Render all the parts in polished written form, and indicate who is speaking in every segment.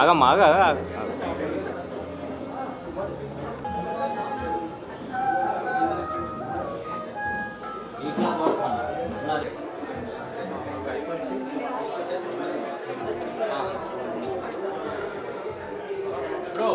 Speaker 1: ఆగమ్మా ఆగా బ్రో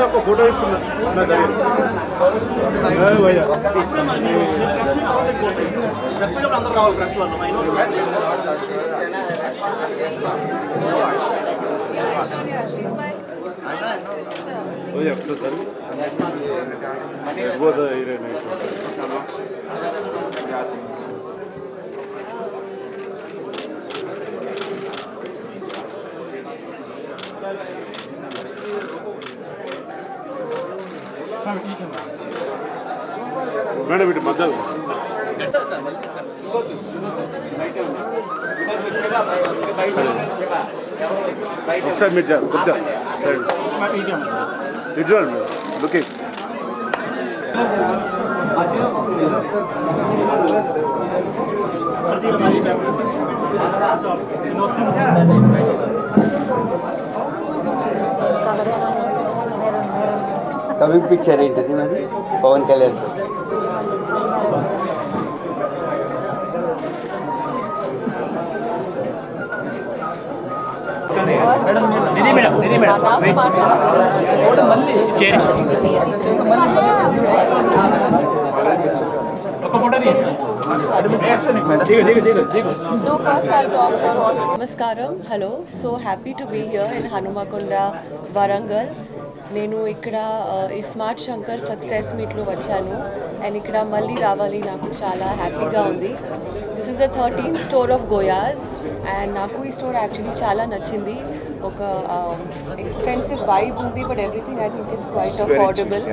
Speaker 2: आपको photo madam ఇటు మధ్యలో ఒకసారి మీరు కొంచెం విజువల్ లుకింగ్
Speaker 3: కమింగ్ పిక్చర్ ఏంటది మరి Pawan Kalyan
Speaker 4: Namaskaram. Hello. So happy to be here in Hanumakonda, Warangal. నేను ఇక్కడ ఈ స్మార్ట్ శంకర్ సక్సెస్ మీట్లో వచ్చాను అండ్ ఇక్కడ మళ్ళీ రావాలి నాకు చాలా హ్యాపీగా ఉంది. This is the 13th store of Goyas and నాకు ఈ స్టోర్ యాక్చువల్లీ చాలా నచ్చింది. ఒక ఎక్స్పెన్సివ్ వైబ్ ఉంది but everything I think is quite affordable.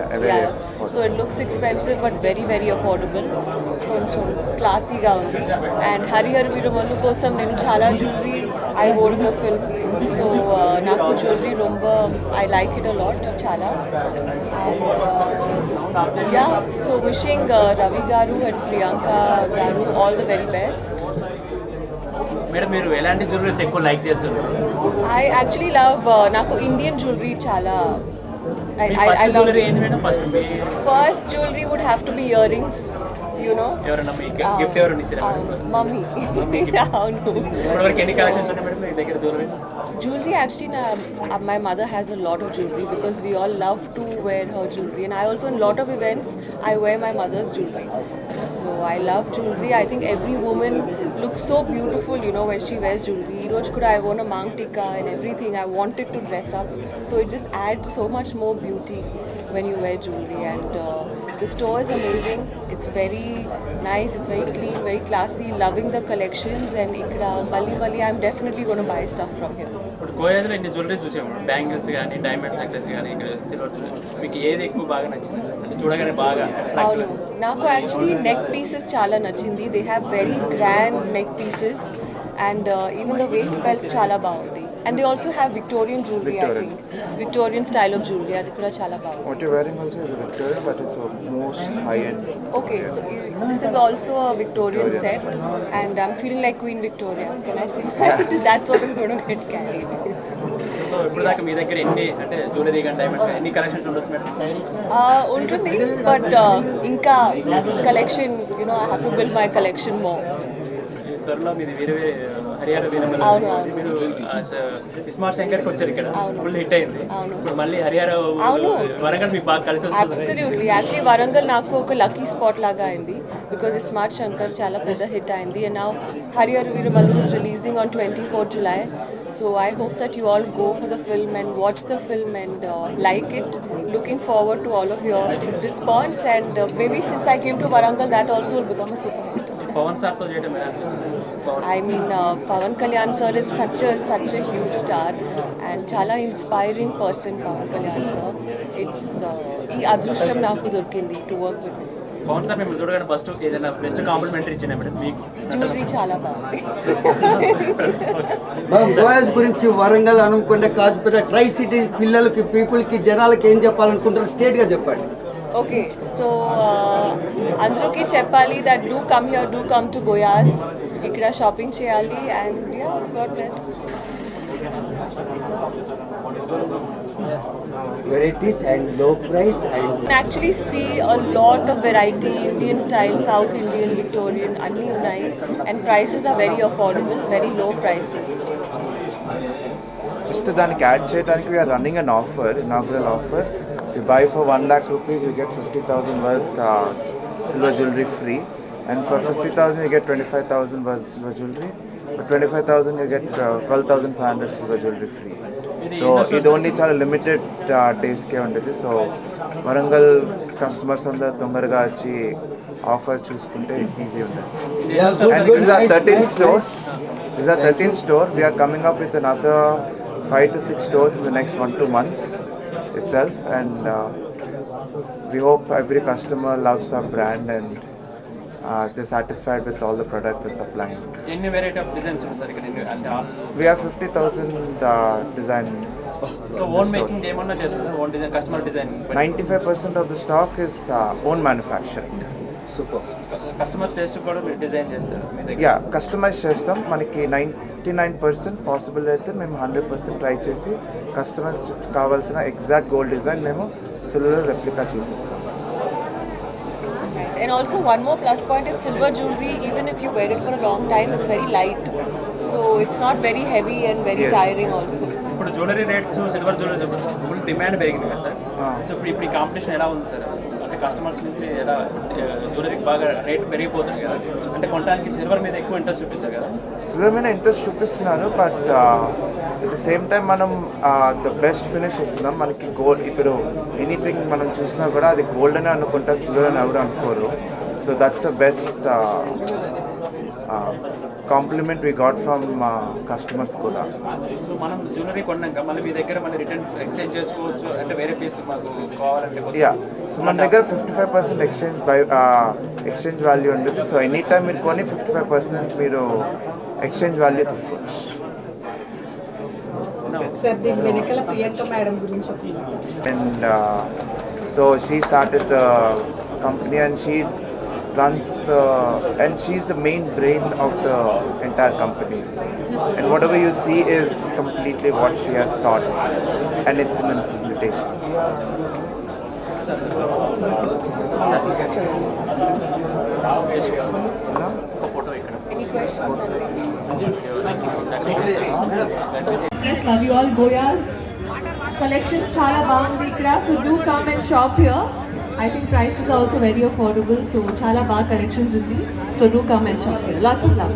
Speaker 4: So it looks expensive but very very affordable. కొంచెం క్లాసీగా ఉంది అండ్ హరిహర వీరమల్లు కోసం నేను చాలా jewellery I wore the film. So నాకు జ్యువెలరీ రొంబ I like it a lot చాలా. And yeah so wishing Ravi గారు అండ్ ప్రియాంక గారు all the very best.
Speaker 1: Madam మీరు ఎలాంటి జ్యువెలరీస్ ఎక్కువ లైక్ చేస్తారు?
Speaker 4: ఐ యాక్చువల్లీ లవ్ నాకు ఇండియన్ జ్యువెలరీ చాలా. First jewelry would have to be earrings, you know.
Speaker 1: ఎవరైనా గిఫ్ట్ ఎవరైనా ఇచ్చారా?
Speaker 4: మమ్మీ. అవును.
Speaker 1: ఇప్పటివరకు ఎన్ని కలెక్షన్స్ ఉన్నాయి మేడం మీ దగ్గర jewelleries?
Speaker 4: Jewelry actually my mother has a lot of jewelry because we all love to wear her jewelry and I also in lot of events I wear my mother's jewelry. So I love jewelry. I think every woman looks so beautiful, you know, when she wears jewelry. Ee roj kuda I wore a mang tikka and everything. I wanted to dress up. So it just adds so much more beauty when you wear jewelry and the store is amazing. it's very nice, it's very clean, very classy, loving the collections, and ikkada malli I'm definitely going to buy stuff from here.
Speaker 1: ఇప్పుడు గోయాలో ఇన్ని jewelleries చూసాము, bangles కానీ diamond necklace కానీ ఇక్కడ silver, మీకు ఏది ఎక్కువ బాగా నచ్చింది అంటే చూడగానే బాగా
Speaker 4: అవును, నాకు యాక్చువల్లీ నెక్ పీసెస్ చాలా నచ్చింది. They have very grand neck pieces and even the waste belts చాలా బాగుంది. And they also have Victorian jewellery, I think Victorian style of jewellery, అది కూడా చాలా బాగుంది.
Speaker 5: What you're wearing also is a Victorian, but it's a most high-end.
Speaker 4: Okay, so this is also a Victorian set, and I'm feeling like Queen Victoria. Can I say that? That's what is going to get carried.
Speaker 1: So ఇప్పుడు దాకా మీ దగ్గర ఎన్ని అంటే jewellery కానీ diamonds కానీ ఎన్ని collections ఉండొచ్చు madam?
Speaker 4: ఉంటుంది, బట్ ఇంకా collection, I have to build my collection more.
Speaker 1: త్వరలో మీది వేరే హరియానా వీరమల్లి
Speaker 4: అవును.
Speaker 1: మీరు స్మార్ట్ శంకర్కి వచ్చారు, ఇక్కడ
Speaker 4: అవును.
Speaker 1: ఫుల్ హిట్ అయింది.
Speaker 4: అవును.
Speaker 1: ఇప్పుడు మళ్ళీ హరియానా
Speaker 4: అవును.
Speaker 1: వరంగల్ మీకు బాగా కలిసి వస్తుంది.
Speaker 4: అబ్సల్యూట్లీ, యాక్చువల్లీ వరంగల్ నాకు ఒక లక్కీ స్పాట్ లాగా అయింది, బికాజ్ ఈ స్మార్ట్ శంకర్ చాలా పెద్ద హిట్ అయింది. And now Harihara Veeramallu is releasing on 24th July, so I hope that you all go for the film and watch the film and like it. Looking forward to all of your response, and maybe since I came to Warangal, that also will become a super hit.
Speaker 1: Pawan సార్తో చేయడం ఎలా అనిపించింది?
Speaker 4: I mean, Pawan Kalyan sir is such a huge star and chala inspiring person. Pawan Kalyan sir, it's ee adrushtam naaku dorkindi to work with him.
Speaker 1: Pawan sir మిమ్మల్ని చూడగానే first ఏదైనా best complimentary ఇచ్చిన madam మీకు?
Speaker 4: Jewellery చాలా బాగుంది.
Speaker 3: గోయాస్ గురించి వరంగల్ అనుకుంటే Kazipet try city పిల్లలకి పీపుల్కి జనాలకి ఏం చెప్పాలనుకుంటారు స్టేట్గా చెప్పండి.
Speaker 4: ఓకే, సో అందరికీ చెప్పాలి that do come here, do come to Goyas. ఇక్కడ షాపింగ్ చేయాలి, and yeah, God bless.
Speaker 3: Varieties and low price and
Speaker 4: You can actually see a lot of variety, Indian style, South Indian, Victorian, అన్నీ ఉన్నాయి, and prices are very affordable, very low prices.
Speaker 5: Just దానికి add చేయడానికి we are running an offer, inaugural offer. If you buy for 1 lakh rupees, you get 50,000 worth silver jewelry free, and for 50,000 you get 25,000 worth silver jewelry. For 25,000 you get 12,500 silver jewelry free. So ఇది only చాలా limited డేస్కే ఉంటుంది. So Warangal customers అందరూ తొందరగా వచ్చి offer చూసుకుంటే easy ఉంటుంది. And this is our 13th store. This is our 13th store. We are coming up with another 5 to 6 stores in the next 1-2 months itself, and we hope every customer loves our brand and they're satisfied with all the product we're supplying.
Speaker 1: ఎన్ని variety of designs ఉన్నాయి sir ఇక్కడ? అంటే
Speaker 5: We have 50,000 designs.
Speaker 1: So own making ఏమన్నా చేస్తారు sir? Own design, customer design?
Speaker 5: 95% of the stock is own manufacturing.
Speaker 3: Super.
Speaker 1: Customer taste కూడా మీరు design చేస్తారు మీ దగ్గర?
Speaker 5: యా, కస్టమైజ్ చేస్తాం. మనకి 99% పాసిబుల్ అయితే మేము 100% ట్రై చేసి కస్టమర్స్ కావాల్సిన ఎగ్జాక్ట్ గోల్డ్ డిజైన్ మేము సిల్వర్ రెప్లికా చేసిస్తాం.
Speaker 4: Nice. And also one more plus point is silver jewelry, even if you wear it for a long time, it's very light, so it's not very heavy and very
Speaker 5: Yes.
Speaker 4: tiring also.
Speaker 1: ఇప్పుడు jewellery rates, silver jewellery full demand పెరిగింది కదా sir? So ఇప్పుడు ఈ competition ఎలా ఉంది sir? అంటే customers నుంచి ఎలా జ్యువెలరీకి బాగా రేట్ పెరిగిపోతుంది కదా, అంటే కొనడానికి సిల్వర్ మీద ఎక్కువ ఇంట్రెస్ట్ చూపిస్తారు కదా?
Speaker 5: సిల్వర్ మీద ఇంట్రెస్ట్ చూపిస్తున్నారు, but at the same time మనం ద బెస్ట్ ఫినిష్ ఇస్తున్నాం. మనకి గోల్డ్ ఇప్పుడు ఎనీథింగ్ మనం చూసినా కూడా అది గోల్డ్ అనే అనుకుంటారు, సిల్వర్ అని ఎవరు అనుకోరు. So that's the best compliment we got from customers కూడా.
Speaker 1: సో మనం జ్యువెలరీ కొన్నాక మళ్ళీ మీ దగ్గర మళ్ళీ రిటర్న్ ఎక్స్చేంజ్ చేసుకోవచ్చు, అంటే వేరే పీస్ మాకు కావాలంటే?
Speaker 5: యా, సో మన దగ్గర 55% ఎక్స్చేంజ్ వాల్యూ ఉంటుంది. సో ఎనీ టైం మీరు కొని 55% మీరు ఎక్స్చేంజ్ వాల్యూ తీసుకోవచ్చు.
Speaker 6: సార్ దీని వెనకాల ప్రియాంక మేడం గురించి
Speaker 5: And so she started the company, and she runs and she's the main brain of the entire company, and whatever you see is completely what she has thought, and it's an implementation.
Speaker 4: Any questions? Yes, love you all. Goyas collections chala baagundi ikkada, so do come and shop here. I think price is also very affordable, so chala baa collections undi, so do come and shop here. Lots of love.